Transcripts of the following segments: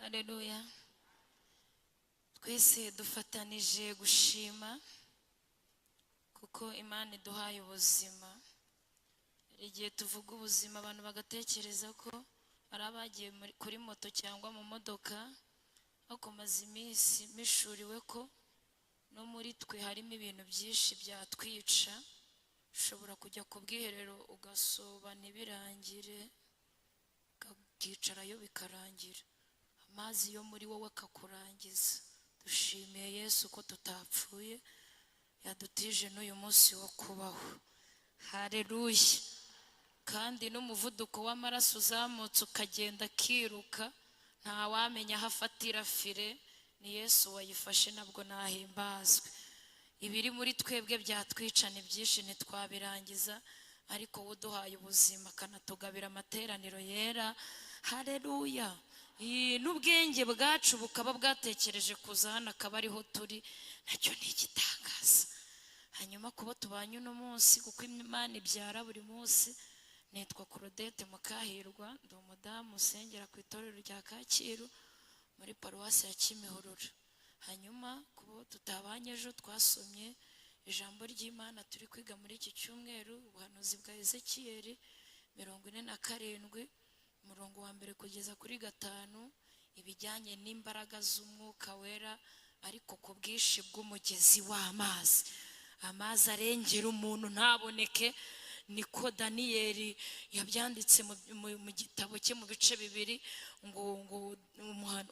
Haleluya. Twese dufatanije gushima kuko Imana iduhaye ubuzima. Igihe tuvuga ubuzima abantu bagatekereza ko ari abagiye kuri moto cyangwa mu modoka, ariko maze iminsi mishuriwe ko no muri twe harimo ibintu byinshi byatwica. Ushobora kujya ku bwiherero ugasoba ntibirangire, ukicarayo bikarangira, amazi yo muri wowe akakurangiza. Dushimiye Yesu ko tutapfuye, yadutije n'uyu munsi wo kubaho. Haleluya. Kandi n'umuvuduko w'amaraso uzamutse ukagenda kiruka, nta wamenya aho afatira fire, ni Yesu wayifashe, nabwo nahimbazwe. Ibiri muri twebwe byatwica ni byinshi ntitwabirangiza, ariko uduhaye ubuzima akanatugabira amateraniro yera. Haleluya. N'ubwenge bwacu bukaba bwatekereje kuza hano akaba ariho turi, nacyo ni igitangaza. Hanyuma kuba tubanye uno munsi, kuko Imana ibyara buri munsi. Nitwa Claudette Mukahirwa, ndi umudamu usengera ku itorero rya Kacyiru muri paruwasi ya Kimihurura. Hanyuma kuba tutabanye ejo, twasomye ijambo ry'Imana turi kwiga muri iki cyumweru, ubuhanuzi bwa Ezekiyeli 47 umurongo wa 1 kugeza kuri 5, ibijyanye n'imbaraga z'umwuka wera, ariko ku bwinshi bw'umugezi w'amazi. Amazi arengera umuntu ntaboneke, niko Daniyeli yabyanditse mu gitabo cye mu bice 2, ngo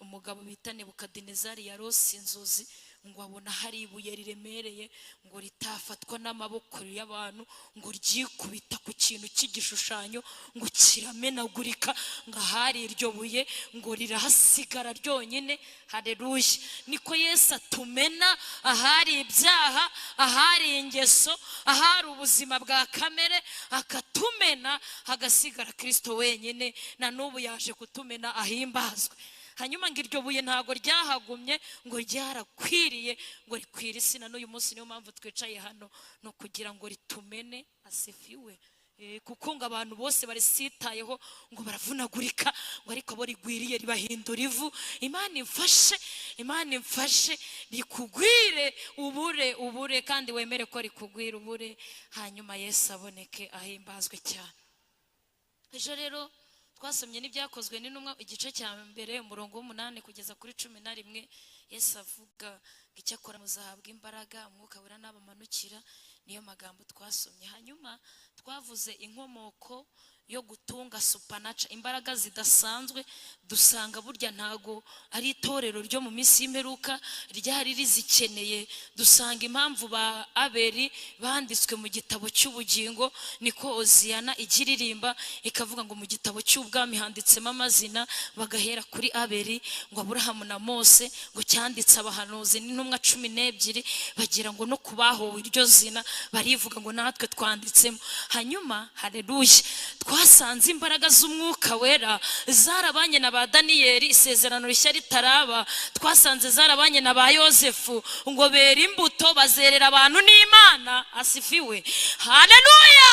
umugabo bita Nebukadinezari yarose inzozi, ngo abona hari ibuye riremereye, ngo ritafatwa n'amaboko y'abantu, ngo ryikubita ku kintu cy'igishushanyo, ngo kiramenagurika, ngo ahari iryo buye ngo rirahasigara ryonyine. Haleluya. Niko Yesu atumena ahari ibyaha, ahari ingeso, ahari ubuzima bwa kamere, akatumena hagasigara Kristo wenyine. Na n'ubu yaje kutumena, ahimbazwe. Hanyuma ngo iryo buye ntago ryahagumye, ngo ryarakwiriye, ngo rikwira isi. Na n'uyu munsi niyo mpamvu twicaye hano, no kugira ngo ritumene. Asifiwe. Kuko ngo abantu bose barisitayeho, ngo baravunagurika, ngo ariko abo rigwiriye ribahindura ivu. Imana imfashe rikugwire ubure, kandi wemere ko rikugwira ubure, hanyuma Yesu aboneke, ahimbazwe cyane. Ejo rero twasomye n'ibyakozwe n'intumwa igice cya 1 umurongo w'8 kugeza kuri 11. Yesu avuga ngo icyakora muzahabwa imbaraga umwuka wera nabamanukira. Niyo magambo twasomye. Hanyuma twavuze inkomoko yo gutunga supernatural, imbaraga zidasanzwe. Dusanga burya ntago ari itorero ryo mu minsi y'imperuka ryari rizikeneye. Dusanga impamvu ba Abeli banditswe mu gitabo cy'ubugingo, niko Oziyana igiririmba ikavuga ngo mu gitabo cy'ubwami handitsemo amazina, bagahera kuri Abeli, ngo Aburahamu na Mose, ngo cyanditse abahanuzi n'intumwa 12, bagira ngo no kubahowe iryo zina barivuga ngo natwe twanditsemo. Hanyuma haleluya, twasanze imbaraga z'umwuka wera zarabanye na ba Daniyeli isezerano rishya ritaraba. Twasanze zarabanye na ba Yosefu, ngo bera imbuto bazerera abantu n'Imana. Asifiwe. Haleluya.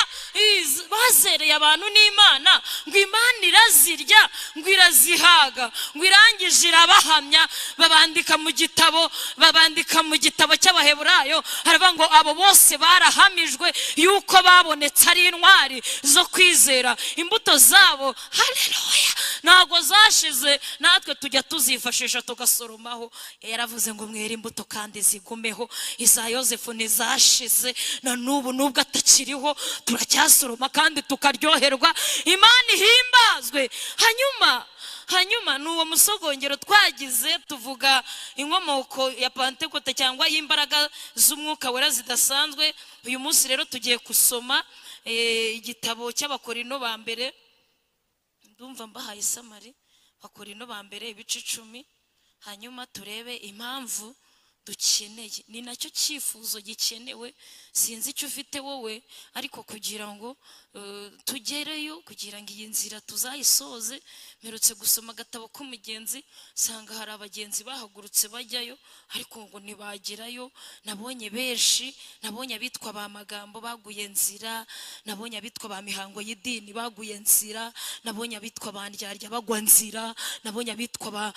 Bazereye abantu n'Imana, ngo Imana irazirya, ngo irazihaga, ngo irangije irabahamya. Babandika mu gitabo cy'Abaheburayo, haravuga ngo abo bose barahamijwe yuko babonetse ari intwari zo kwizera. Imbuto zabo, haleluya, ntago zashize, natwe tujya tuzifashisha tugasoromaho. Yaravuze ngo mwere imbuto kandi zigumeho. Iza Yosefu ntizashize, na n'ubu nubwo atakiriho turacyasoroma kandi tukaryoherwa. Imana ihimbazwe. Hanyuma n'uwo musogongero twagize, tuvuga inkomoko ya Pentekote cyangwa y'imbaraga z'umwuka wera zidasanzwe. Uyu munsi rero tugiye gusoma igitabo cy'Abakorino ba mbere. Ndumva mbahaye samari. Abakorino ba mbere ibice 10. Hanyuma turebe impamvu dukeneye, ni nacyo cyifuzo gikenewe. Sinzi icyo ufite wowe, ariko kugira ngo tugereyo, kugira ngo iyi nzira tuzayisoze. Mperutse gusoma agatabo k'umugenzi, sanga hari abagenzi bahagurutse bajyayo ariko ngo ntibagerayo. Nabonye benshi, nabonye abitwa ba Magambo baguye nzira, nabonye abitwa ba Mihango y'idini baguye nzira, nabonye abitwa ba Ndyarya bagwa nzira, nabonye abitwa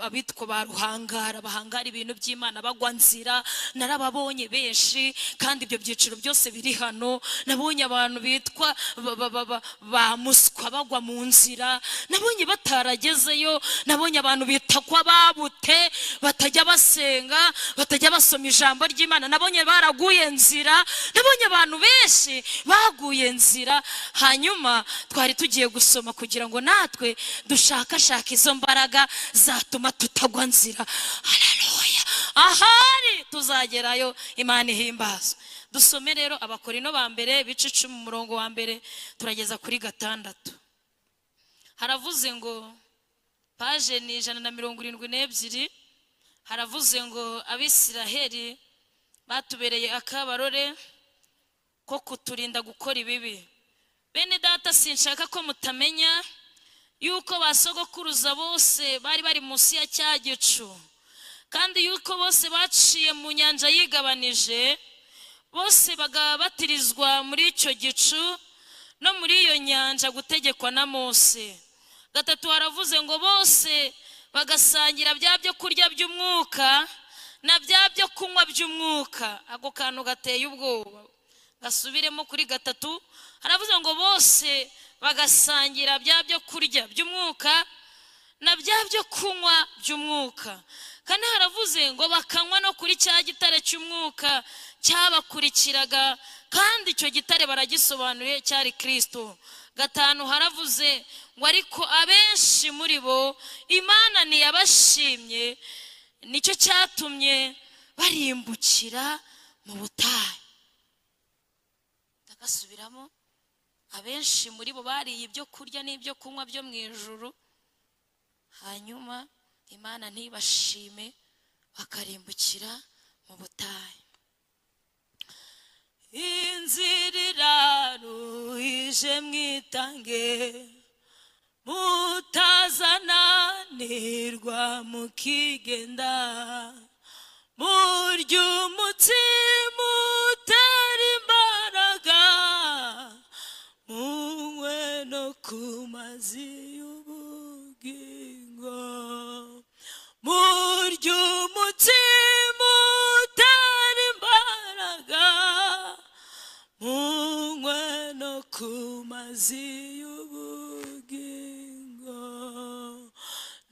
abitwa ba Ruhangara bahangara ibintu by'Imana bagwa nzira. Narababonye benshi, kandi ibyo byiciro byose biri hano. Nabonye abantu bitwa ba Muswa bagwa mu nzira, nabonye bataragezeyo. Nabonye abantu bita kwa babute batajya basenga, batajya basoma ijambo ry'Imana, nabonye baraguye nzira. Nabonye abantu benshi baguye nzira. Hanyuma twari tugiye gusoma kugira ngo natwe dushakashaka izo mbaraga zatuma tutagwa nzira. Haleluya! Ahari tuzagerayo, Imana ihimbazwe. Dusome rero Abakorino ba mbere ibice 10 umurongo wa mbere turageza kuri 6. Haravuze ngo, paje ni 172, haravuze ngo Abisiraheli batubereye akabarore ko kuturinda gukora ibibi. Bene data, sinshaka ko mutamenya yuko basogokuruza bose bari munsi ya cya gicu, kandi yuko bose baciye mu nyanja yigabanije, bose bagabatirizwa muri icyo gicu no muri iyo nyanja gutegekwa na Mose. 3 haravuze ngo bose bagasangira bya byo kurya by'umwuka na bya byo kunywa by'umwuka. Ako kantu gateye ubwoba, gasubiremo kuri 3. Haravuze ngo bose bagasangira bya byo kurya by'umwuka na bya byo kunywa by'umwuka. Kandi haravuze ngo bakanywa no kuri cya gitare cy'umwuka cyabakurikiraga, kandi icyo gitare baragisobanuye cyari Kristo. 5 haravuze ngo ariko abenshi muri bo Imana ntiyabashimye, nicyo cyatumye barimbukira mu butayu. Ndagasubiramo, abenshi muri bo bariye ibyo kurya n'ibyo kunywa byo mu ijuru, hanyuma Imana ntibashime bakarimbukira mu butayu. Inzira iraruhije mwitange, mutazananirwa mukigenda, murya umutsima utera imbaraga, munywe no ku mazi y'ubugingo. Murya umutsima utera imbaraga, munywe no ku mazi y'ubugingo.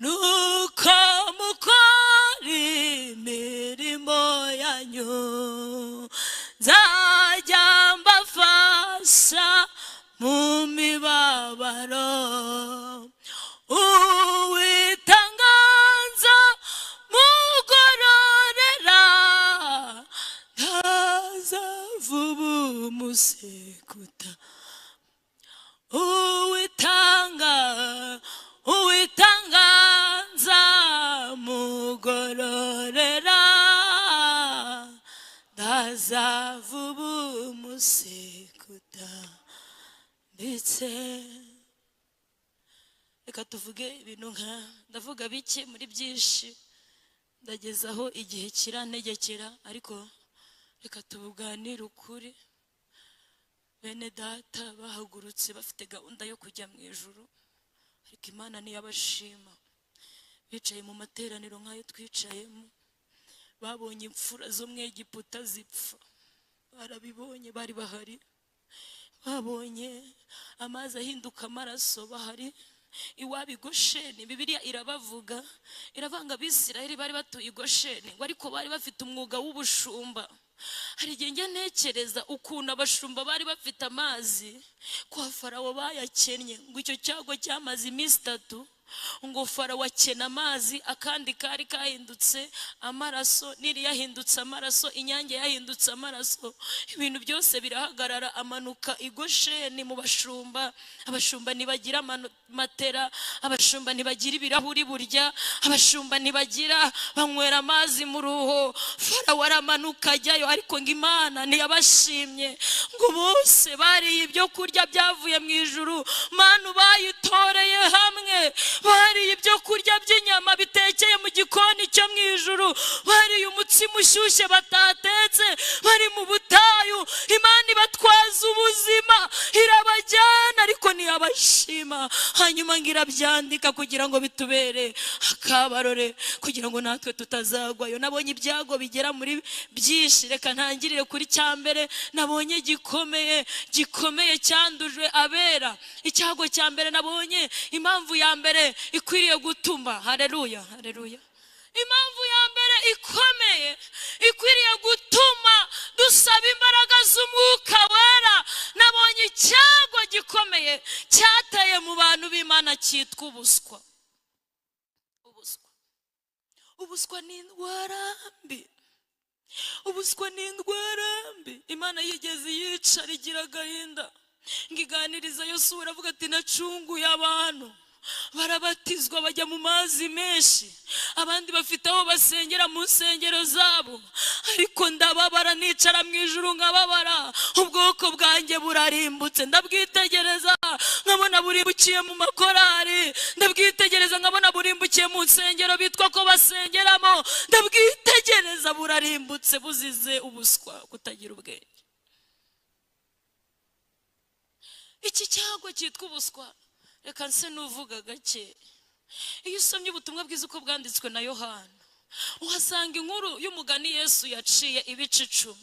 Nuko mukora imirimo yanyu, nzajya mbafasha mu mibabaro. Uwitanganza mugororera, ntazavuba umusekuta. Uwitanganza mugororera, ntazavuba umusekuta. Ndetse reka tuvuge ibintu ndavuga bike muri byinshi, ndagezaho igihe kirantegekera, ariko reka tubuganire ukuri. Bene data bahagurutse bafite gahunda yo kujya mu ijuru, ariko Imana ntiyabashima. Bicaye mu materaniro nk'ayo twicayemo, babonye imfura zo mu Egiputa zipfa, barabibonye, bari bahari. Babonye amazi ahinduka amaraso, bahari. Iwabo i Gosheni, Bibiliya irabavuga, iravanga Abisiraheli bari batuye i Gosheni, ngo ariko bari bafite umwuga w'ubushumba. Hari igihe njya ntekereza ukuntu abashumba bari bafite amazi kwa Farawo bayakennye, ngo icyo cyago cyamaze iminsi 3 ngo Farawo akena amazi, akandi kari kahindutse amaraso, Nili yahindutse amaraso, inyange yahindutse amaraso, ibintu byose birahagarara. Amanuka i Gosheni mu bashumba. Abashumba ntibagira matera, abashumba ntibagira ibirahuri burya, abashumba ntibagira, banywera amazi mu ruho. Farawo aramanuka ajyayo, ariko ngo Imana ntiyabashimye, ngo bose bariye ibyo kurya byavuye mu ijuru, manu bayitoreye hamwe, bariye ibyo kurya by'inyama bitekeye mu gikoni cyo mu ijuru, bariye umutsima ushyushye batatetse, bari mu butayu. Imana ibatwaza ubuzima, irabajyana, ariko ntiyabashima. Hanyuma ngo irabyandika kugira ngo bitubere akabarore, kugira ngo natwe tutazagwayo. Nabonye ibyago bigera muri byinshi, reka ntangirire kuri cya mbere nabonye gikomeye cyandujwe abera. Icyago cya mbere nabonye, impamvu ya mbere ikwiriye gutuma, haleluya, impamvu ya mbere ikomeye ikwiriye gutuma dusaba imbaraga z'umwuka wera, nabonye icyago gikomeye cyateye mu bantu b'Imana cyitwa ubuswa. Ubuswa ni indwara mbi. Ubuswa ni indwara mbi. Imana yigeze yicara igira agahinda, ngiganiriza Yosuwa, aravuga ati nacunguye abantu, barabatizwa bajya mu mazi menshi, abandi bafite aho basengera mu nsengero zabo, ariko ndababara, nicara mu ijuru nkababara, ubwoko bwanjye burarimbutse. Ndabwitegereza nkabona burimbukiye mu makorari, ndabwitegereza nkabona burimbukiye mu nsengero bitwa ko basengeramo, ndabwitegereza burarimbutse, buzize ubuswa, kutagira ubwenge. Iki cyago cyitwa ubuswa, reka nse nuvuga gake. Iyo usomye ubutumwa bwiza uko bwanditswe na Yohana, uhasanga inkuru y'umugani Yesu yaciye ibice 10.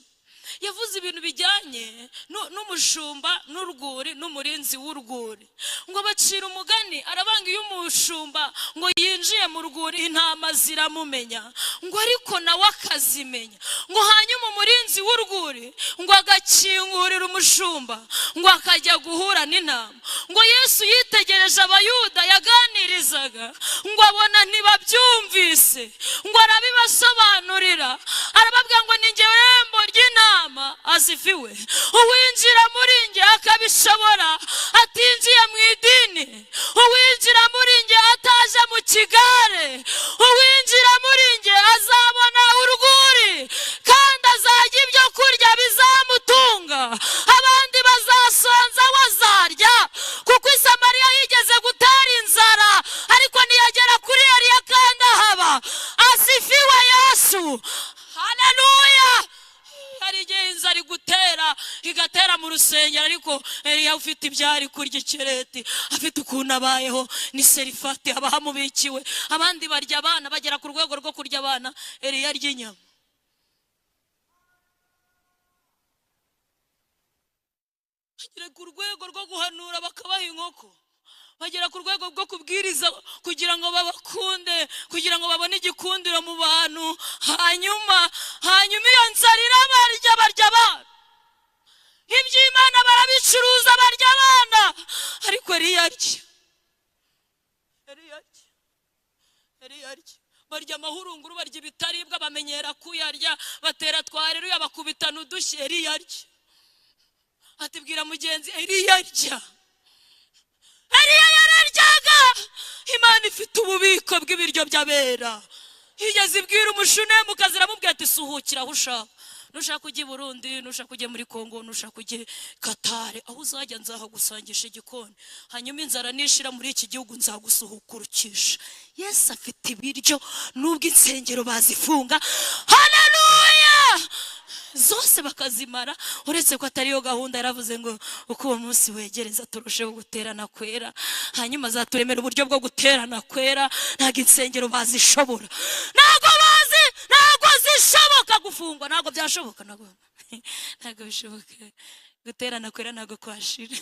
Yavuze ibintu bijyanye n'umushumba n'urwuri n'umurinzi w'urwuri. Ngo bacira umugani, arabanga iyo umushumba ngo yinjiye mu rwuri intama ziramumenya, ngo ariko nawe akazimenya. Ngo hanyuma umurinzi w'urwuri ngo agakingurira umushumba, ngo akajya guhura n'intama. Ngo Yesu yitegereje abayuda yaganirizaga, ngo abona ntibabyumvise, ngo arabibasobanurira, arababwira ngo ni njye rembo ry'intama. Asifiwe. Uwinjira muri nge akabishobora atinjiye mu idini, uwinjira muri nge ataje mu kigare, uwinjira muri nge azabona urwuri kandi azajya ibyo kurya bizamutunga, abandi bazasonza wazarya, kuko i Samariya yigeze gutera inzara, ariko ntiyagera kuri Eliya kandi ahaba. Asifiwe Yesu, haleluya. Hari igihe inzara igutera, igatera mu rusengero, ariko Eliya ufite ibyari kurya ikireti, afite ukuntu abayeho, ni Serifati haba hamubikiwe. Abandi barya abana, bagera ku rwego rwo kurya abana, Eliya arya inyama. Bagera ku rwego rwo guhanura bakabaha inkoko, bagera ku rwego rwo kubwiriza kugira ngo babakunde, kugira ngo babone igikundiro mu bantu. Hanyuma iyo nzara irabarya, barya abana, iby'Imana barabicuruza, barya abana, ariko Eliya arya. Barya amahurunguru, barya ibitaribwa, bamenyera kuyarya, batera twareruya, bakubitana udushyi. Eliya arya. Atibwira mugenzi, Eliya arya. Eliya yararyaga. Imana ifite ububiko bw'ibiryo by'abera. Igeze ibwira umushunemu kazi, aramubwira ati suhukira aho ushaka. Nushaka kujya i Burundi, nushaka kujya muri Kongo, nushaka kujya Katari, aho uzajya nzahagusangisha igikoni, hanyuma inzara nishira muri iki gihugu nzagusuhukurukisha. Yesu afite ibiryo nubwo insengero bazifunga, haleluya, zose bakazimara. Uretse ko atari yo gahunda, yaravuze ngo uko uwo munsi wegereza turusheho guterana kwera, hanyuma azaturemera uburyo bwo guterana kwera. Ntabwo insengero bazishobora, ntabwo zishoboka gufungwa, ntabwo byashoboka, ntabwo bishoboka. Guterana kwera ntabwo kwashira.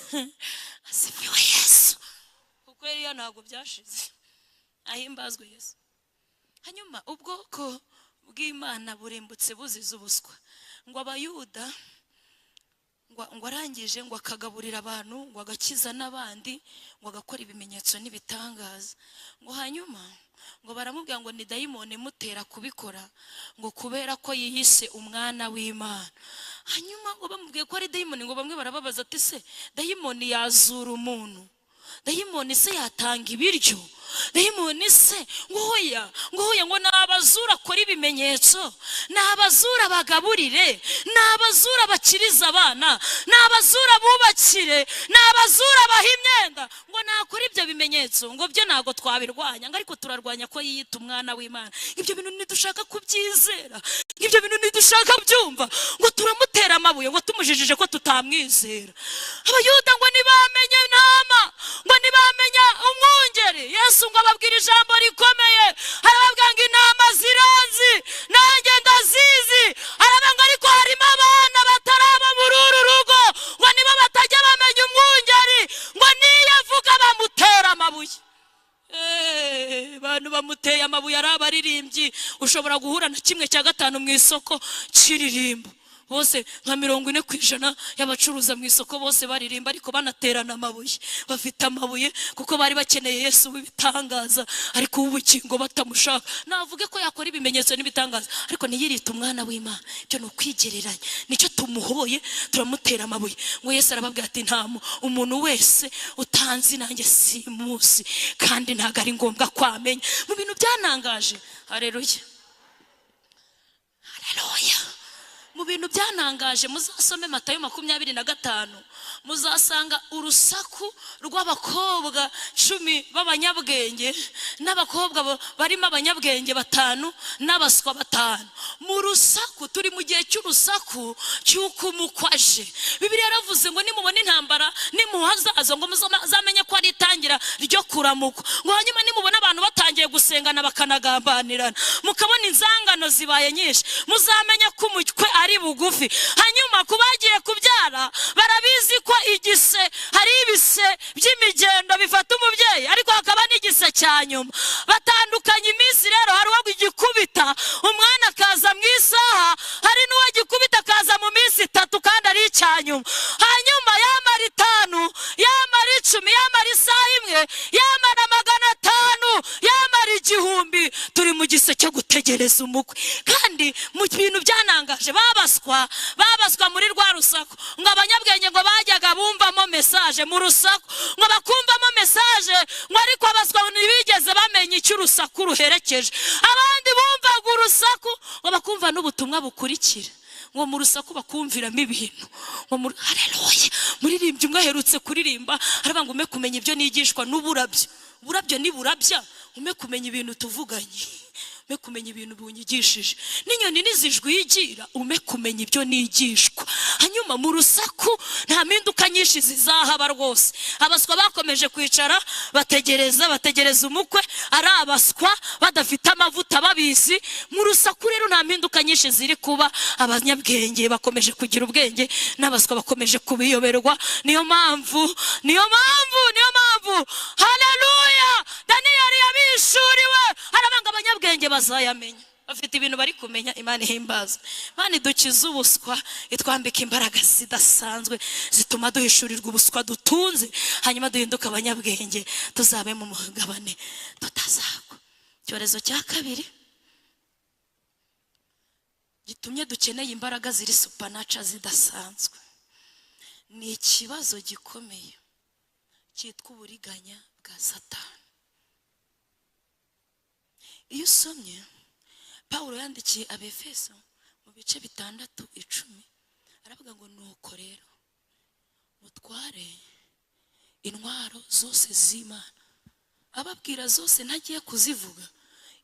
Asifiwe Yesu, kuko Eliya ntabwo byashize. Ahimbazwe Yesu. Hanyuma ubwoko bw'Imana burimbutse buzize ubuswa. Ngo abayuda ngo arangije ngo akagaburira abantu, ngo agakiza n'abandi, ngo agakora ibimenyetso n'ibitangaza. Ngo hanyuma ngo baramubwira ngo ni dayimoni imutera kubikora, ngo kubera ko yiyise umwana w'Imana. Hanyuma ngo bamubwiye ko ari dayimoni, ngo bamwe barababaza ati se dayimoni yazura umuntu? Dayimoni se yatanga ibiryo? Dayimoni se ngo hoya ngo nabazura akora ibimenyetso, nabazura bagaburire, nabazura bakiriza abana, nabazura bubakire, nabazura bahimyenda, ngo nakora ibyo bimenyetso. Ngo byo nago twabirwanya, ngo ariko turarwanya ko yiyita umwana w'Imana. Ibyo bintu nidushaka kubyizera, ibyo bintu nidushaka byumva, ngo turamutera amabuye, ngo tumujijije ko tutamwizera. Abayuda ngo nibamenye intama, ngo nibamenye umwungeri. Yesu ngo ababwira ijambo rikomeye, arababwira ngo intama ziranzi nanjye ndazizi. Arabanga ariko harimo abana bataraba muri uru rugo, ngo nibo batajya bamenya umwungeri, ngo niyo avuga bamutera amabuye. Abantu bamuteye amabuye ari abaririmbyi. Ushobora guhura na 1/5 mu isoko cyiririmbo, bose nka 40% y'abacuruza mu isoko bose baririmba ariko banaterana amabuye. Bafite amabuye kuko bari bakeneye Yesu w'ibitangaza, ariko ubukingo batamushaka. Navuge ko yakora ibimenyetso n'ibitangaza, ariko niyirita umwana w'Imana. Byo no kwigereranya, nicyo tumuhoye, turamutera amabuye. Ngo Yesu arababwira ati nta umuntu wese utanzi nanjye simusi, kandi ntago ari ngombwa kwamenya. Mu bintu byanangaje, haleluya haleluya, mu bintu byanangaje, muzasome Matayo 25, muzasanga urusaku rw'abakobwa 10 b'abanyabwenge, n'abakobwa barimo abanyabwenge 5 n'abaswa 5. Mu rusaku, turi mu gihe cy'urusaku cy'uko umukwaje. Bibiliya yaravuze ngo nimubona intambara nimuhazaza, ngo muzamenye ko ari itangira ryo kuramuka. Ngo hanyuma nimubona abantu batangiye gusengana bakanagambanirana, mukabona inzangano zibaye nyinshi, muzamenye ko umutwe ari bugufi. Hanyuma kubagiye kubyara barabizi ko igise, hari ibise by'imigendo bifata umubyeyi, ariko hakaba n'igise cya nyuma. Batandukanye iminsi rero, hari uwo gikubita umwana akaza mu isaha, hari n'uwo gikubita akaza mu minsi 3 kandi ari icyanyuma. Hanyuma yamara 5, yamara 10, yamara isaha imwe, yamara 500, yamara 1000. Turi mu gise cyo gutegereza umukwe. Kandi mu bintu byanangaje, babaswa muri rwa rusaku, ngo abanyabwenge ngo bajyaga bumvamo message mu rusaku, ngo bakumvamo message, ngo ariko abaswa ntibigeze bamenya icyo urusaku ruherekeje. Abandi bumvaga urusaku ngo bakumva n'ubutumwa bukurikira, ngo mu rusaku bakumviramo ibintu. Ngo haleluya, muririmbyi umwe aherutse kuririmba, arabanga ume kumenya ibyo nigishwa n'uburabyo. Uburabyo ni burabya, ume kumenya ibintu tuvuganye, ume kumenya ibintu bunyigishije. N'inyoni nizijwe yigira, ume kumenya ibyo nigishwa. Hanyuma mu rusaku nta mpinduka nyinshi zizahaba rwose. Abaswa bakomeje kwicara bategereza umukwe, ari abaswa badafite amavuta babizi. Mu rusaku rero nta mpinduka nyinshi ziri kuba. Abanyabwenge bakomeje kugira ubwenge, n'abaswa bakomeje kubiyoberwa. Niyo mpamvu haleluya, Daniyeli yabishuriwe, arabanga abanyabwenge bazayamenya, bafite ibintu bari kumenya. Imana ihimbaza. Imana idukiza ubuswa, itwambika imbaraga zidasanzwe zituma duhishurirwa ubuswa dutunze, hanyuma duhinduka abanyabwenge, tuzabe mu mugabane tutazagwa. Icyorezo cya 2 gitumye dukeneye imbaraga ziri supernatural zidasanzwe, ni ikibazo gikomeye cyitwa uburiganya bwa Satani. Iyo usomye Paulo yandikiye Abefeso mu bice 6:10, aravuga ngo nuko rero mutware intwaro zose z'Imana. Ababwira zose ntagiye kuzivuga,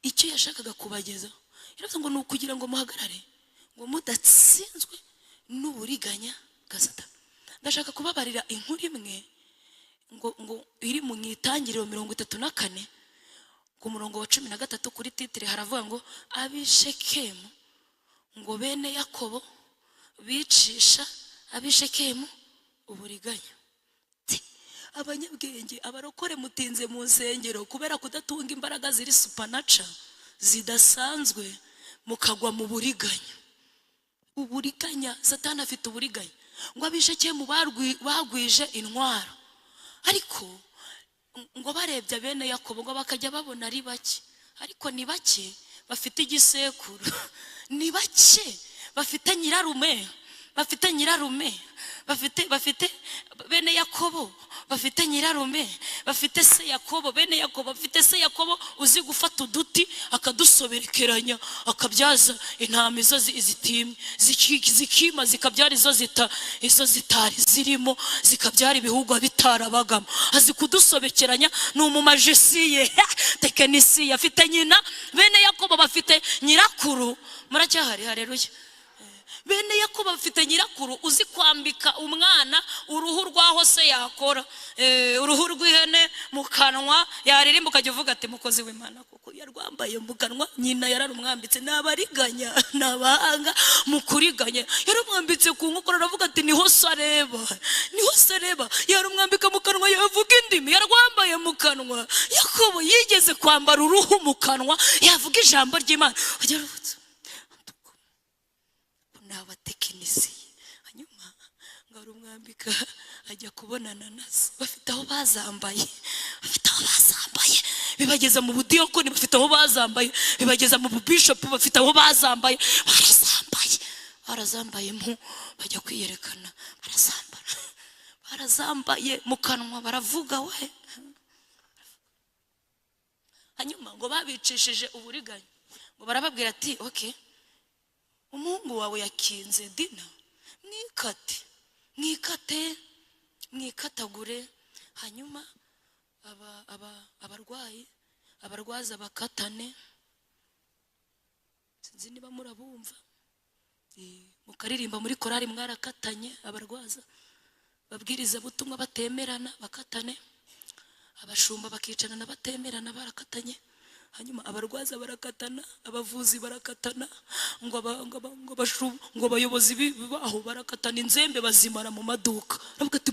icyo yashakaga kubagezaho yaravuze ngo nukugira ngo muhagarare, ngo mudatsinzwe n'uburiganya bwa Satani. Ndashaka kubabarira inkuru imwe ngo iri mu Itangiriro 34 ku murongo wa 13 kuri titire haravuga ngo abishekemu, ngo bene Yakobo bicisha abishekemu uburiganya. Abanyabwenge, abarokore mutinze mu nsengero kubera kudatunga imbaraga ziri supernatural zidasanzwe, mukagwa mu buriganya. Uburiganya, Satani afite uburiganya. ngo abishekemu bagwije intwaro, ariko ngo barebye bene Yakobo ngo bakajya babona ari bake, ariko ni bake bafite igisekuru, ni bake bafite nyirarume, bafite bene Yakobo, bafite nyirarume, bafite se Yakobo, bene Yakobo bafite se Yakobo uzi gufata uduti akadusoberekeranya akabyaza intama izo zitimye, zikima zikabyara izo zitari zirimo, zikabyara ibihugu bitarabagamo, azi kudusobekeranya. Ni umumajisiye tekinisiye, afite nyina. Bene Yakobo bafite nyirakuru, muracyahari, haleluya. Bene Yakobo bafite nyirakuru uzi kwambika umwana uruhu rwaho se yakora, uruhu rw'ihene mu kanwa, yaririmba ukajya uvuga ati mukozi w'Imana kuko yarwambaye mu kanwa, nyina yararumwambitse. Nabariganya nabahanga mu kuriganya, yarumwambitse ku nkokora, aravuga ati niho se areba, yarumwambika mu kanwa, yavuga indimi, yarwambaye mu kanwa. Yakobo yigeze kwambara uruhu mu kanwa, yavuga ijambo ry'Imana. Abatekinisiye, hanyuma ngarumwambika ajya kubonana nazo, bafite aho bazambaye, bibageza mu budiyakoni, bafite aho bazambaye, bibageza mu bubishopu, bafite aho bazambaye, barazambaye mu bajya kwiyerekana, barazambaye mu kanwa, baravuga we. Hanyuma ngo babicishije uburiganya, ngo barababwira ati okay, umuhungu wawe yakinze Dina, mwikatagure, hanyuma abarwaza bakatane. Sinzi niba murabumva, mukaririmba muri korari mwarakatanye. Abarwaza babwiriza butumwa batemerana bakatane, abashumba bakicarana batemerana barakatanye. Hanyuma abarwaza barakatana, abavuzi barakatana, ngo abayobozi baho barakatana, inzembe bazimara mu maduka. Aravuga ati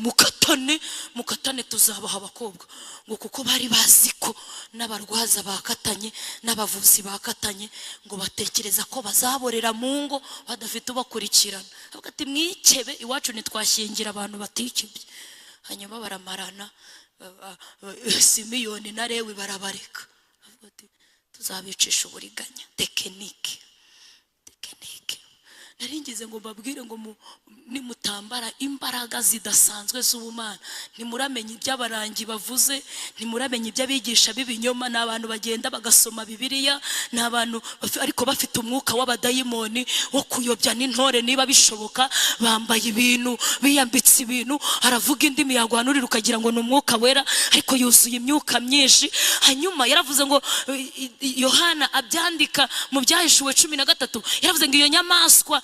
mukatane tuzabaha abakobwa, ngo kuko bari bazi ko n'abarwaza bakatanye n'abavuzi bakatanye, ngo batekereza ko bazaborera mu ngo badafite ubakurikirana. Aravuga ati mwikebe, iwacu ntitwashyingira abantu batikebye. Hanyuma baramarana, Simiyoni na Lewi barabareka, tuzabicisha uburiganya. Tekinike. Naringize ngo mbabwire ngo nimutambara imbaraga zidasanzwe z'ubumana, ntimuramenye iby'abarangi bavuze, ntimuramenye iby'abigisha b'ibinyoma. Ni abantu bagenda bagasoma Bibiliya, ni abantu ariko bafite umwuka w'abadayimoni wo kuyobya n'intore niba bishoboka. Bambaye ibintu, biyambitse ibintu, aravuga indimi yagwanurira ukagira ngo ni umwuka wera, ariko yuzuye imyuka myinshi. Hanyuma yaravuze ngo Yohana abyandika mu Byahishuwe 13, yaravuze ngo iyo nyamaswa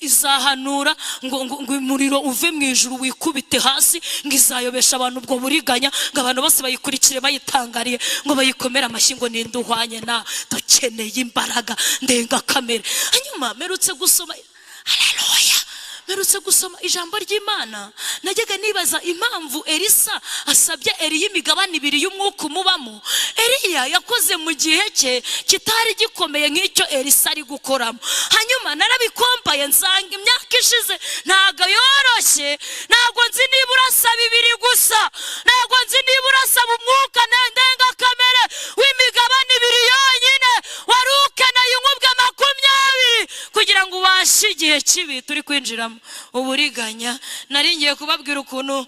izahanura ngo umuriro uve mu ijuru wikubite hasi, ngo izayobesha abantu ubwo buriganya, ngo abantu bose bayikurikire bayitangariye, ngo bayikomere amashyi ngo ninde uhwanye na. Dukeneye imbaraga ndenga kamere. Hanyuma merutse gusoma, haleluya, merutse gusoma ijambo ry'Imana. Najyaga nibaza impamvu Elisa asabye Eliya imigabane 2 y'umwuka umubamo. Eliya yakoze mu gihe cye kitari gikomeye nk'icyo Elisa ari gukoramo. Hanyuma narabikompaye nsanga imyaka ishize ntago yoroshye. Ntago nzi niba urasaba 2 gusa, ntago nzi niba urasaba umwuka ndenga kamere w'imigabane 2 yonyine, wari ukeneye umwubwe 20 kugira ngo ubashe igihe kibi turi kwinjiramo uburiganya. Naringiye kubabwira ukuntu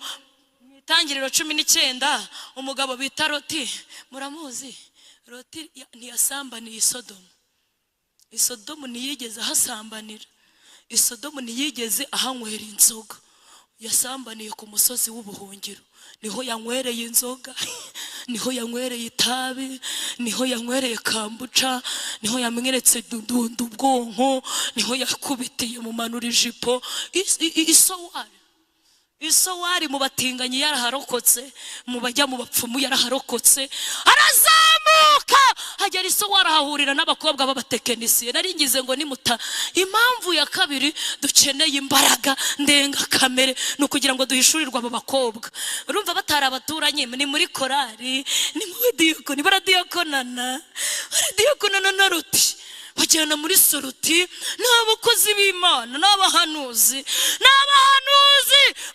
mu itangiriro 19 umugabo bita Loti, muramuzi? Loti ntiyasambaniye Sodomu. Sodomu ntiyigeze ahasambanira, Sodomu ntiyigeze ahanywera inzoga. Yasambaniye ku musozi w'ubuhungiro, niho yanywereye inzoga, niho yanywereye itabi, niho yanywereye kambuca, niho yamweretse dundundu ubwonko, niho yakubitiye mu manura ijipo. Isowari mu batinganyi yaraharokotse, mu bajya mu bapfumu yaraharokotse, arazamuka hagera Isowari ahahurira n'abakobwa b'abatekinisiye. Naringize ngo nimuta impamvu ya kabiri dukeneye imbaraga ndenga kamere, no kugira ngo duhishurirwe abo bakobwa. Urumva batari abaturanye, ni muri korari, ni mu diyakoni, baradiyakonana na Loti, bajyana muri soroti. N'abakozi b'Imana n'abahanuzi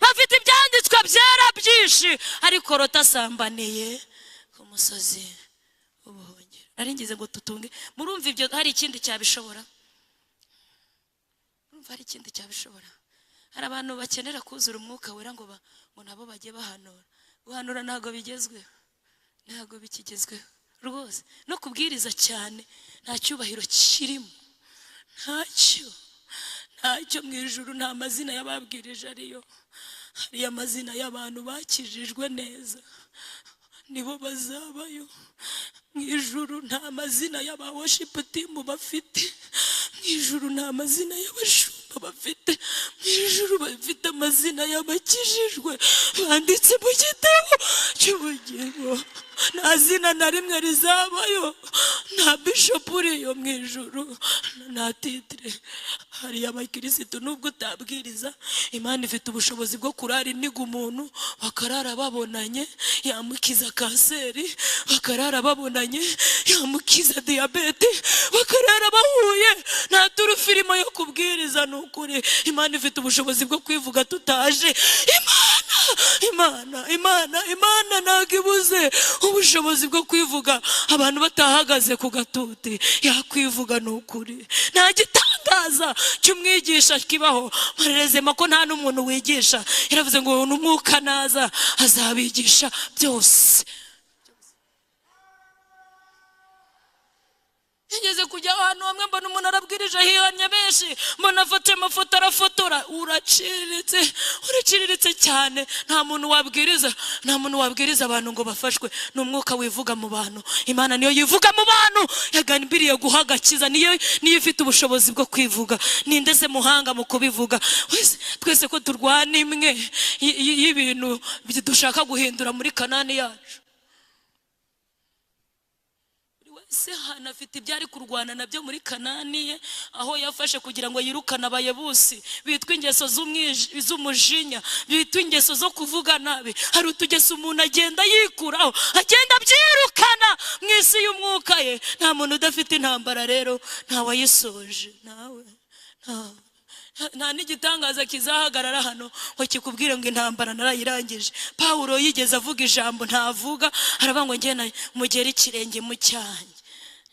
bafite ibyanditswe byera byinshi, ariko Loti asambaniye ku musozi w'ubuhungiro. Nari ngize ngo tutunge. Murumva ibyo hari ikindi cyabishobora? Murumva hari ikindi cyabishobora? Hari abantu bakenera kuzura umwuka wera ngo nabo bajye bahanura. Guhanura ntago bigezweho, ntago bikigezweho rwose. No kubwiriza cyane nta cyubahiro kirimo, ntacyo mu ijuru. Nta mazina y'ababwirije ariyo, hariyo amazina y'abantu bakijijwe neza, nibo bazabayo mu ijuru. Nta mazina y'aba worship team bafite mu ijuru, nta mazina y'abashumba bafite mu ijuru. Bafite amazina y'abakijijwe banditse mu gitabo cy'ubugingo. Nta zina na rimwe rizabayo, nta bishop uriyo mu ijuru, nta titre. Hari abakirisitu nubwo utabwiriza, Imana ifite ubushobozi bwo kurara iniga umuntu bakarara babonanye, yamukiza kanseri, bakarara babonanye, yamukiza diyabete, bakarara bahuye. Nta turufirimo yo kubwiriza. Nukuri Imana ifite ubushobozi bwo kwivuga tutaje. Imana ntabwo ibuze ubushobozi bwo kwivuga abantu batahagaze ku gatuti. Yakwivuga nukuri. Nta gitangaza cy'umwigisha kibaho. Marerezema ko nta n'umuntu wigisha. Yaravuze ngo n'umwuka naza azabigisha byose. Ngeze kujya ahantu hamwe mbona umuntu arabwirije hihanye benshi, mbona afata amafoto arafotora. Uraciriritse cyane. Nta muntu wabwiriza abantu ngo bafashwe. N'umwuka wivuga mu bantu. Imana niyo yivuga mu bantu, yagambiriye guha agakiza. Niyo ifite ubushobozi bwo kwivuga. Ninde se muhanga mu kubivuga? Twese ko turwana imwe y'ibintu dushaka guhindura muri Kanani yacu. Se hana afite ibyari kurwana nabyo muri Kanani ye, aho yafashe kugira ngo yirukane abayebusi bitwa ingeso z'umujinya, bitwa ingeso zo kuvuga nabi. Hari utugeso umuntu agenda yikuraho, agenda abyirukana mu isi y'umwuka ye. Nta muntu udafite intambara rero, ntawayisoje. Nta n'igitangaza kizahagarara hano ngo kikubwire ngo intambara narayirangije. Pawulo yigeze avuga ijambo ntavuga, aravuga ngo njye mugera ikirenge mu cyanjye.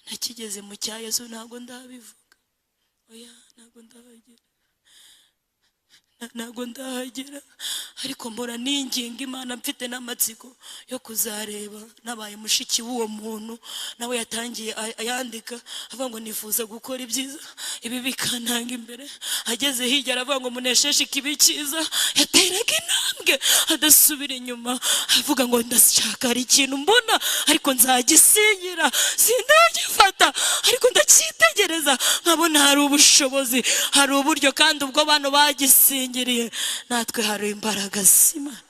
Nakigeze mu cya Yesu ntabwo ndabivuga. Oya, ntabwo ndahagera. Ariko mbora ninginga Imana, mfite n'amatsiko yo kuzareba. Nabaye mushiki w'uwo muntu, nawe yatangiye ayandika avuga ngo nifuza gukora ibyiza, ibi bikantanga imbere. Ageze hirya aravuga ngo munesheshe ikibi cyiza. Yateraga intambwe adasubira inyuma, avuga ngo ndashaka, hari ikintu mbona ariko nzagisinyira, sindagifata ariko ndacyitegereza nkabona hari ubushobozi, hari uburyo. Kandi ubwo abantu bagisingiriye, natwe hari imbaraga z'Imana.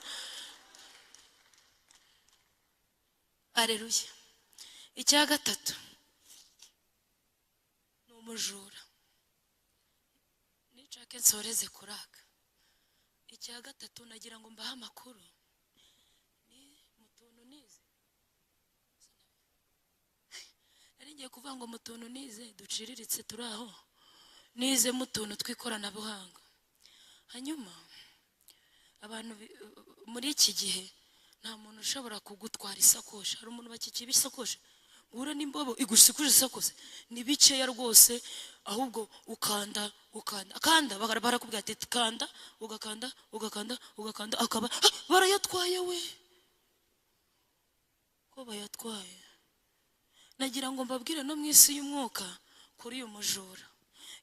Haleluya. Icya gatatu ni umujura. Nicake nsoreze kuraka. Icya gatatu nagira ngo mbahe amakuru. Ni mutuntu nize. Nari ngiye kuvuga ngo mutuntu nize duciriritse turaho. Nize mutuntu tw'ikoranabuhanga. Hanyuma abantu muri iki gihe nta muntu ushobora kugutwara isakoshi. Hari umuntu bakikiba isakoshi, ura n'imbobo igushikuje isakoshi ni bikeya rwose, ahubwo ukanda barakubwira ati kanda, ugakanda akaba barayatwaye. We ko bayatwaye. Nagira ngo mbabwire no mu isi y'umwuka kuri uyu mujura.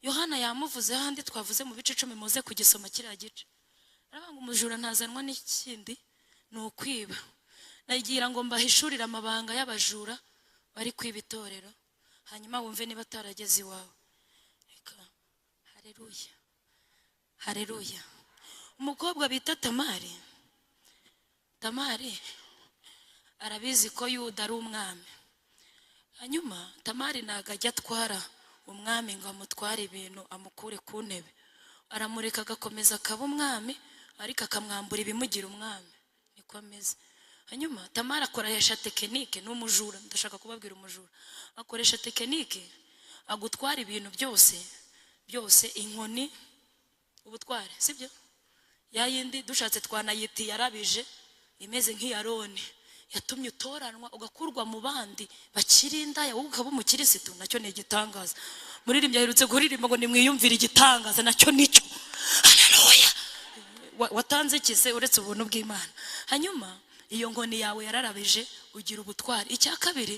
Yohana yamuvuze handi twavuze mu bice 10 muze kugisoma kiriya gice. Aravuga umujura ntazanwa n'ikindi ni ukwiba. Nagira ngo mbahishurire amabanga y'abajura bari kwiba itorero, hanyuma wumve niba atarageze iwawe. Reka. Haleluya. Umukobwa bita Tamari arabizi ko Yuda ari umwami. Hanyuma Tamari nagajya atwara umwami ngo amutware ibintu amukure ku ntebe. Aramureka agakomeza akaba umwami, ariko akamwambura ibimugira umwami. Niko ameze. Hanyuma Tamari akoresha tekinike n'umujura. Ndashaka kubabwira umujura akoresha tekinike, agutwara ibintu byose inkoni ubutware sibyo yayindi dushatse twanayiti yarabije imeze nk'iyarone yatumye utoranwa ugakurwa mu bandi bakirinda wowe ukaba umukirisitu nacyo ni igitangaza muririmbyi aherutse kuririmba ngo nimwiyumvire igitangaza nacyo nicyo haleluya watanze kise uretse ubuntu bw'Imana hanyuma iyo nkoni yawe yararabije ugira ubutwari icya kabiri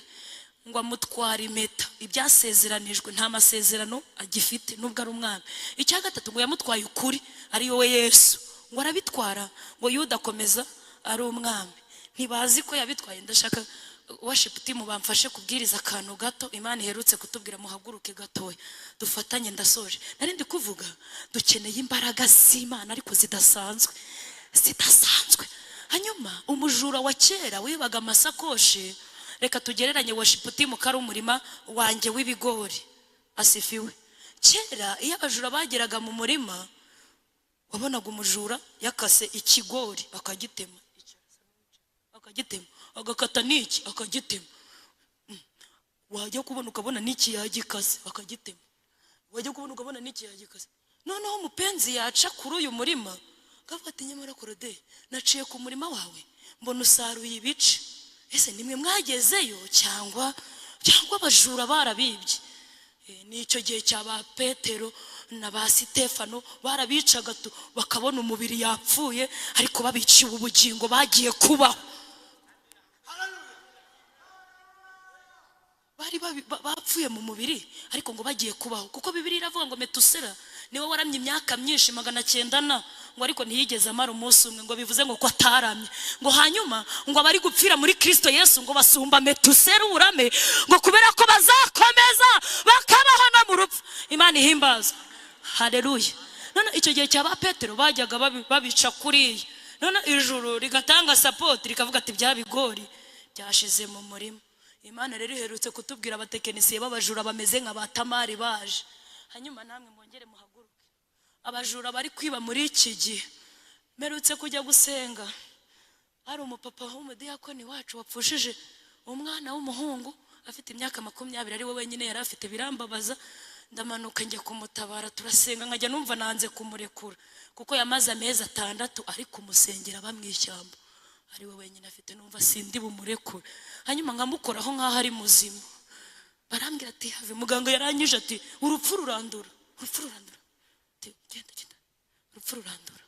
ngo amutwara impeta ibyasezeranijwe nta masezerano agifite nubwo ari umwami icya gatatu ngo yamutwaye ukuri ari wowe Yesu ngo arabitwara ngo Yuda akomeza ari umwami ntibazi ko yabitwaye ndashaka worship team bamfashe kubwiriza akantu gato Imana iherutse kutubwira muhaguruke gatoya dufatanye ndasoje narindi kuvuga dukeneye imbaraga z'Imana ariko zidasanzwe hanyuma umujura wa kera wibaga amasakoshi reka tugereranye worship team kari umurima wanjye w'ibigori asifiwe kera iyo abajura bageraga mu murima wabonaga umujura yakase ikigori akagitema agakata niki akagitema wajya kubona ukabona niki yagikase akagitema wajya kubona ukabona niki yagikase noneho umupenzi yaca kuri uyu murima gafata nyamara korode naciye ku murima wawe mbona usaruye ibice ese nimwe mwagezeyo cyangwa abajura barabibye nicyo gihe cyaba Petero na ba Sitefano barabicaga bakabona umubiri yapfuye ariko babiciye ubugingo bagiye kubaho bari bapfuye mu mubiri ariko ngo bagiye kubaho kuko Bibiliya iravuga ngo Metusela niwe waramye imyaka myinshi 900 ngo ariko ntiyigeze amara umunsi umwe ngo bivuze ngo ko ataramye ngo hanyuma ngo abari gupfira muri Kristo Yesu ngo basumba Metusela urame ngo kubera ko bazakomeza bakabaho no mu rupfu Imana ihimbaza haleluya none icyo gihe cyaba Petero bajyaga babica kuriya none ijuru rigatanga support rikavuga ati bya bigori byashize mu murima Imana rero iherutse kutubwira abatekinisiye b'abajura bameze nka batamari baje hanyuma namwe mwongere muhaguruke abajura bari kwiba muri iki gihe merutse kujya gusenga ari umupapa w'umudiyakoni wacu wapfushije umwana w'umuhungu afite imyaka 20 ari we wenyine yari afite birambabaza ndamanuka njye kumutabara turasenga nkajya numva nanze kumurekura kuko yamaze amezi 6 ari kumusengera bamwishyamba ari we wenyine afite numva sindi bumurekure hanyuma nkamukoraho nkaho ari muzima barambwira ati have muganga yaranyije ati urupfu rurandura genda urupfu rurandura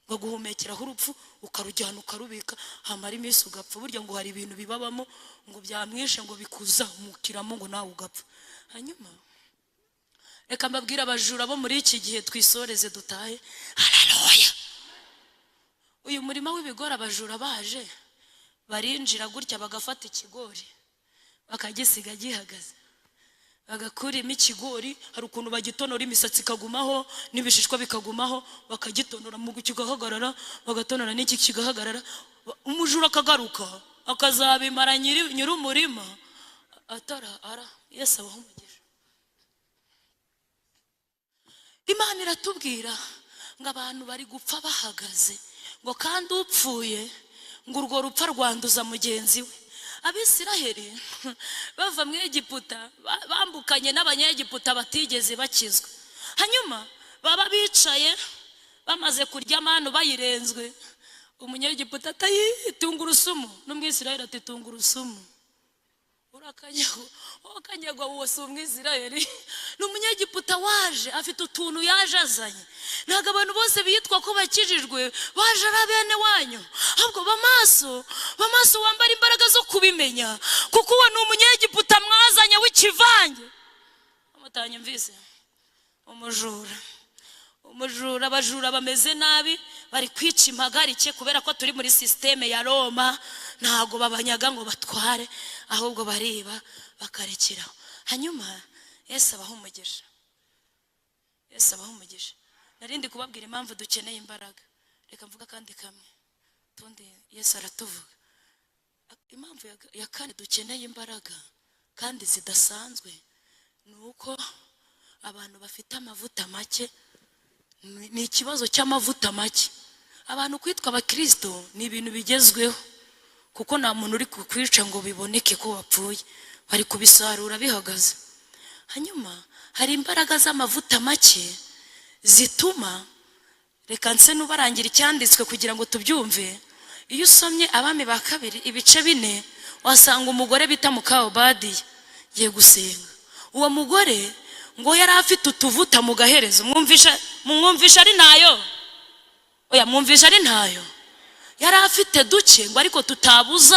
ngo guhumekeraho urupfu ukarujyana ukarubika hamara iminsi ugapfa burya ngo hari ibintu bibabamo ngo byamwishe ngo bikuzamukiramo ngo nawe ugapfa hanyuma reka mbabwira abajura bo muri iki gihe twisoreze dutahe haleluya uyu murima w'ibigori abajura baje barinjira gutya bagafata ikigori bakagisiga gihagaze bagakurimo ikigori hari ukuntu bagitonora imisatsi kagumaho n'ibishishwa bikagumaho bakagitonora mu kigahagarara bagatonora n'iki kigahagarara umujura akagaruka akazabimara nyiri umurima ara Yesu abaho umugisha Imana iratubwira ngo abantu bari gupfa bahagaze ngo kandi upfuye ngo urwo rupfa rwanduza mugenzi we Abisiraheli bava mu Egiputa bambukanye n'abanyegiputa batigeze bakizwa hanyuma baba bicaye bamaze kurya amano bayirenzwe umunyegiputa tungurusumu n'umwisiraheli ati tungurusumu urakanyagwa wose umwisiraheli n'umunyegiputa waje afite utuntu yaje azanye ntago abantu bose bitwa ko bakijijwe baje arabene wanyu ahubwo bamaso wambara imbaraga zo kubimenya kuko uwo ni umunyegiputa mwazanye w'ikivange amutanye mvise umujura abajura bameze nabi bari kwica impagarike kubera ko turi muri systeme ya Roma ntago babanyaga ngo batware ahubwo bariba bakarekeraho hanyuma Yesu abaho umugisha narindi kubabwira impamvu dukeneye imbaraga reka mvuga kandi kamwe tundi Yesu aratuvuga impamvu ya kane dukeneye imbaraga kandi zidasanzwe nuko abantu bafite amavuta make ni ikibazo cy'amavuta make abantu kwitwa abakristo ni ibintu bigezweho kuko nta muntu uri kukwica ngo biboneke ko wapfuye bari kubisarura bihagaze hanyuma hari imbaraga z'amavuta make zituma, reka nse nubarangira icyanditswe kugira ngo tubyumve. Iyo usomye Abami ba Kabiri ibice 4 wasanga umugore bita Mukawobadiya giye gusenga. Uwo mugore ngo yari afite utuvuta mu gaherezo. Mwumvisha ari ntayo? Oya, mwumvisha ari ntayo? Yari afite duke ngo ariko tutabuza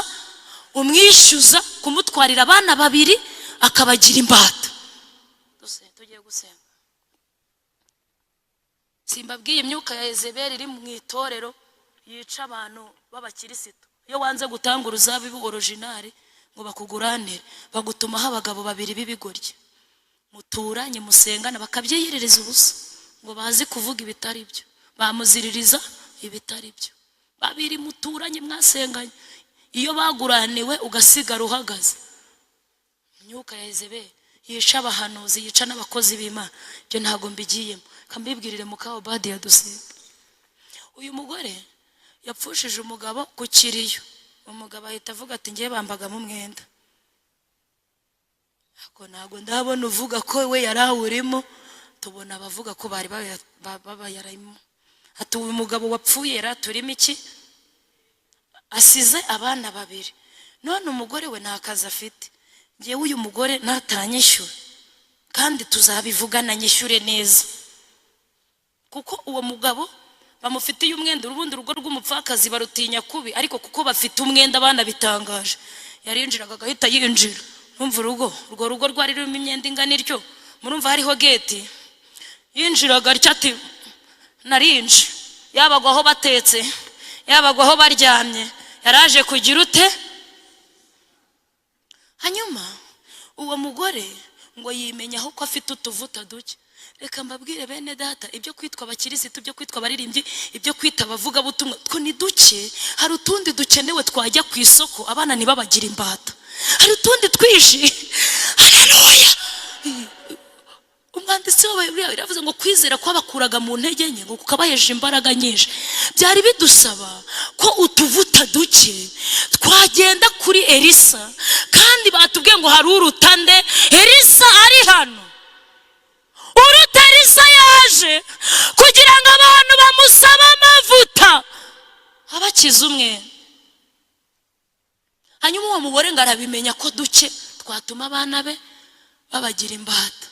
umwishyuza kumutwarira abana 2 akabagira imbata. Tugiye gusenga. Simbabwiye imyuka ya Yezebeli iri mu itorero yica abantu b'abakirisitu. Iyo wanze gutanga uruzabibu original ngo bakuguranire, bagutumaho abagabo 2 b'ibigoryi muturanye musengana bakabyiyerereza ubusa ngo bazi kuvuga ibitari byo, bamuziririza ibitari byo. 2 muturanye mwasenganye, iyo baguraniwe ugasigara uhagaze. Imyuka ya Yezebeli yica abahanuzi, yica n'abakozi b'Imana. Byo ntago mbigiyemo. Kambibwirire Mukawobadiya dusenga. Uyu mugore yapfushije umugabo ku kiriyo. Umugabo ahita avuga ati ngiye bambaga mu mwenda. Ako ntago ndabona uvuga ko we yarawurimo, tubona abavuga ko bari babayarimo. Ati uyu mugabo wapfuye yaraturimo iki? Asize abana 2. None umugore we nta kazi afite. Ngiye uyu mugore natanyishyura kandi tuzabivugana nyishyure neza, kuko uwo mugabo bamufitiye umwenda. Urubundi rugo rw'umupfakazi barutinya kubi, ariko kuko bafite umwenda abana bitangaje. Yarinjiraga agahita yinjira. Numva urwo rugo rwari rurimo imyenda ingana iryo, murumva hariho gate. Yinjiraga ati narinje, yabagwaho batetse, yabagwaho baryamye, yaraje kugira ute. Hanyuma uwo mugore ngo yimenyaho ko afite utuvuta duke. Reka mbabwire bene data, ibyo kwitwa abakirisitu, ibyo kwitwa abaririmbyi, ibyo kwita abavuga butumwa, two ni duke. Hari utundi dukenewe twajya ku isoko abana ntibabagire imbata. Hari utundi twishi. Haleluya. Umwanditsi w'Abaheburayo yaravuze ngo kwizera kwabakuraga mu ntege nke ngo kukabaheje imbaraga nyinshi. Byari bidusaba ko utuvuta duke twagenda kuri Elisa, kandi batubwiye ngo hari urutande. Elisa ari hano. Uruta Elisa yaje kugira ngo abantu bamusaba amavuta abakiza umwenda. Hanyuma uwo mugore ngo arabimenya ko duke twatuma abana be babagira imbata.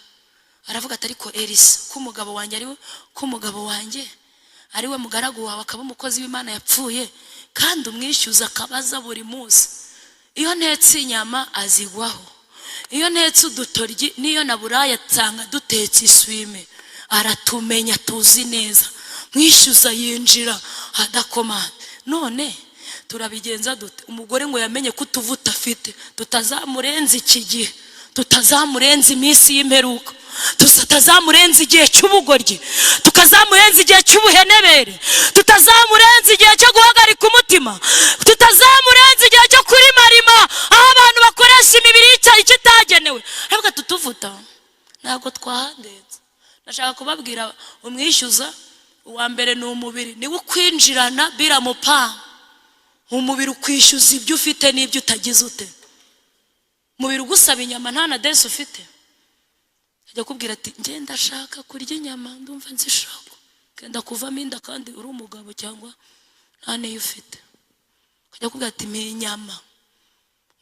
Aravuga ati ariko Elisa, ko umugabo wanjye ari we mugaragu wawe, akaba umukozi w'Imana yapfuye, kandi umwishyuza akabaza buri munsi. Iyo ntetse inyama azigwaho, iyo ntetse udutoryi, niyo na buraya tsanga dutetse iswime, aratumenya tuzi neza. Mwishyuza yinjira adakomanda. None turabigenza dute? Umugore ngo yamenye ko utuvuta afite tutazamurenza iki gihe, tutazamurenza iminsi y'imperuka, tutazamurenza igihe cy'ubugoryi, tukazamurenza igihe cy'ubuhenebere, tutazamurenza igihe cyo guhagarika umutima, tutazamurenza igihe cyo kurimarima aho abantu bakoresha imibiri itagenewe. Aravuga tutuvuta ntabwo twahandenze. Nashaka kubabwira umwishyuza uwa mbere ni umubiri, niwe ukwinjirana biramupanga. Umubiri ukwishyuza ibyo ufite n'ibyo utagize ute. Umubiri ugusaba inyama nta na desi ufite, ajya kubwira ati nge ndashaka kurya inyama, ndumva nzishaka, kenda kuvamo inda kandi uri umugabo cyangwa nta niyo ufite. Ajya kubwira ati mpa inyama.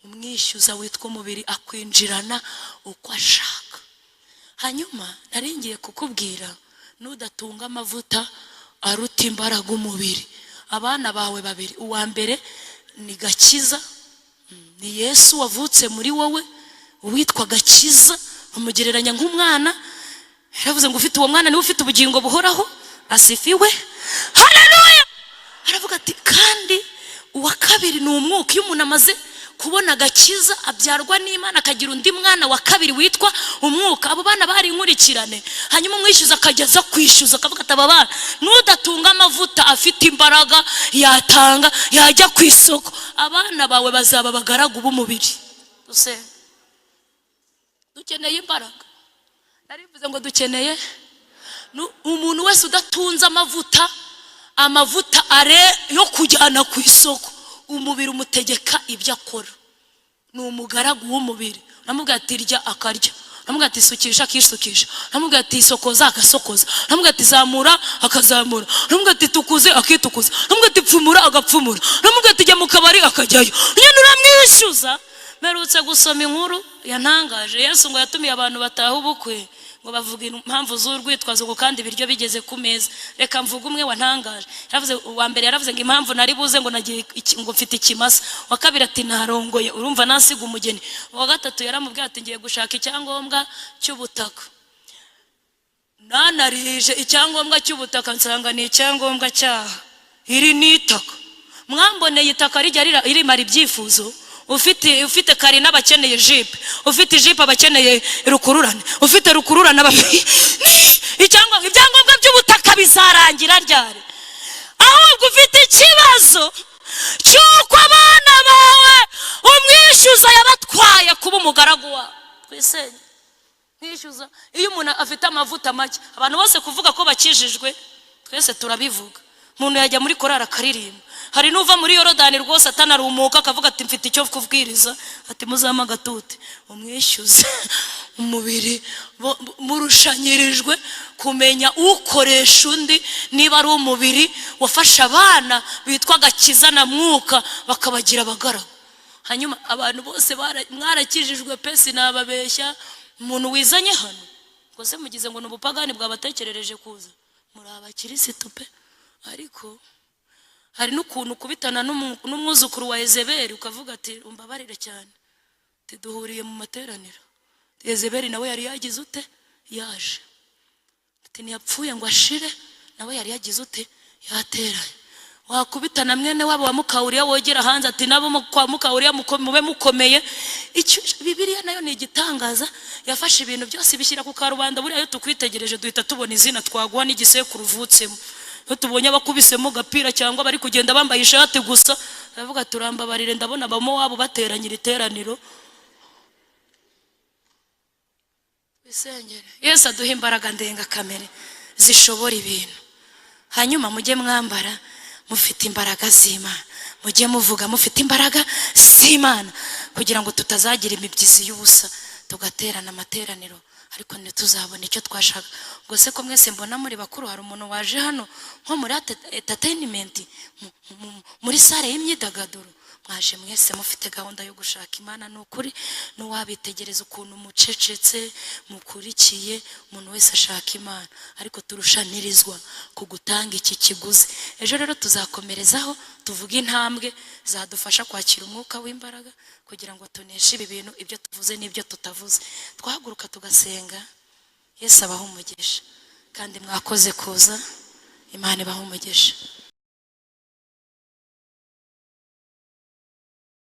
Umwishyuza witwa umubiri akwinjirana uko ashaka. Hanyuma naringiye kukubwira, nudatunga amavuta aruta imbaraga umubiri. Abana bawe 2, uwa mbere ni Gakiza, ni Yesu wavutse muri wowe, uwitwa Gakiza, umugereranya nk'umwana. Yaravuze ngo ufite uwo mwana niwe ufite ubugingo buhoraho, asifiwe. Haleluya. Aravuga ati kandi uwa kabiri ni umwuka. Iyo umuntu amaze kubona Gakiza abyarwa n'Imana, akagira undi mwana wa kabiri witwa umwuka. Abo bana bari inkurikirane. Hanyuma umwishyuza akageza kwishyuza, akavuga ati aba bana nudatunga amavuta afite imbaraga yatanga, yajya ku isoko, abana bawe bazaba bagaragu b'umubiri. Dukeneye imbaraga. Narivuze ngo dukeneye umuntu wese udatunze amavuta are yo kujyana ku isoko. Umubiri umutegeka ibyo akora. Ni umugaragu w'umubiri. Namubwira ati rya akarya, namubwira ati sukisha akisukisha, namubwira ati sokoza agasokoza, namubwira ati zamura akazamura, namubwira ati tukuze akitukuza, namubwira ati pfumura agapfumura, namubwira ati jya mu kabari akajyayo, nyine uramwishyuza. Mperutse gusoma inkuru yantangaje. Yesu ngo yatumiye abantu bataha ubukwe ngo bavuga impamvu z'urwitwazo ngo kandi ibiryo bigeze ku meza. Reka mvuga umwe wantangaje. Yaravuze uwa mbere yaravuze ngo impamvu nari buze ngo nagiye ngo mfite ikimasa. Wa kabiri ati narongoye urumva nasiga umugeni. Wa gatatu yaramubwiye ati ngiye gushaka icyangombwa cy'ubutaka. Nanarije icyangombwa cy'ubutaka nsanga ni icyangombwa cyaha. Iri ni itaka. Mwamboneye itaka rijya rimara ibyifuzo. Ufite kari n'abakeneye jipe, ufite jipe abakeneye rukururane, ufite rukururane ibyangombwa by'ubutaka bizarangira ryari? Ahubwo ufite ikibazo cy'uko abana bawe umwishyuza yabatwaye kuba umugaragu wawe. Twisenye mwishyuza. Iyo umuntu afite amavuta make, abantu bose kuvuga ko bakijijwe twese turabivuga. Umuntu yajya muri korari akaririmba, hari n'uva muri Yorodani rwose atanarumuka akavuga ati mfite icyo kubwiriza, ati muzama gatute umwishyuze. Umubiri murushanyirijwe kumenya ukoresha undi, niba ari umubiri wafasha abana bitwa Gakiza na Mwuka bakabagira abagaragu. Hanyuma abantu bose mwarakijijwe pesi nababeshya. Umuntu wizanye hano ngo se mugize ngo n'ubupagani bwabatekerereje kuza, muri abakirisitu pe. Ariko hari n'ukuntu kubitana n'umwuzukuru wa Yezebeli ukavuga ati umbabarire cyane, duhuriye mu materaniro. Yezebeli nawe yari yagize ute? Yaje. Ati ntiyapfuye ngo ashire, nawe yari yagize ute? Yateranye. Wakubitana mwene wabo wa Mukawuriya wogera hanze ati nabo kwa Mukawuriya mube mukomeye. Bibiliya nayo ni igitangaza, yafashe ibintu byose bishyira ku karubanda. Buriya iyo tukwitegereje duhita tubona izina twaguha n'igisekuru uvutsemo. Iyo tubonye abakubisemo gapira cyangwa bari kugenda bambaye ishati gusa, bavuga turambabarire ndabona bamo wabo bateranyira iteraniro. Bisengere Yesu aduha imbaraga ndenga kamere zishobora ibintu. Hanyuma mujye mwambara mufite imbaraga z'Imana, mujye muvuga mufite imbaraga z'Imana, kugira ngo tutazagira imibyizi y'ubusa tugaterana amateraniro ariko ntituzabona icyo twashaka. Ngo se ko mwese mbona muri bakuru, hari umuntu waje hano nko muri entertainment, muri sale y'imyidagaduro, mwaje mwese mufite gahunda yo gushaka Imana. N'ukuri n'uwabitegereza ukuntu mucecetse mukurikiye, umuntu wese ashaka Imana, ariko turushanirizwa ku gutanga iki kiguzi. Ejo rero tuzakomerezaho tuvuga intambwe zadufasha kwakira umwuka w'imbaraga kugira ngo tuneshe ibi bintu, ibyo tuvuze n'ibyo tutavuze. Twahaguruka tugasenga. Yesu abaha umugisha kandi mwakoze kuza. Imana ibaha umugisha.